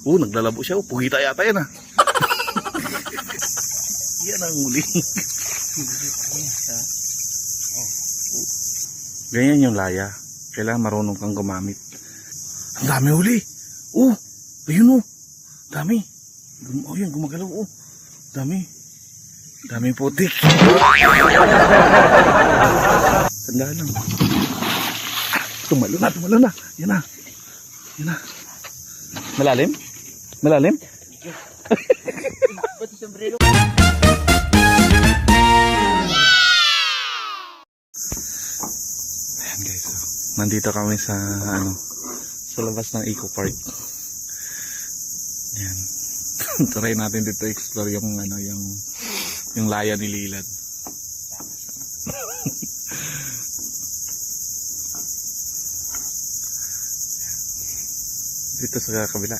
Naglalabo siya. Pugita yata yan ah. Yan ang huli. Ganyan yung laya. Kailangan marunong kang gumamit. Ang dami huli. Ayun dami. Yan, gumagalaw Dami. Dami putik. Tandaan lang. Tumalo na. Yan na. Malalim? Ayan guys. Nandito kami sa sa labas ng Eco Park. Ayan. Try natin dito explore yung yung laya ni Lilan. Dito sa kabila.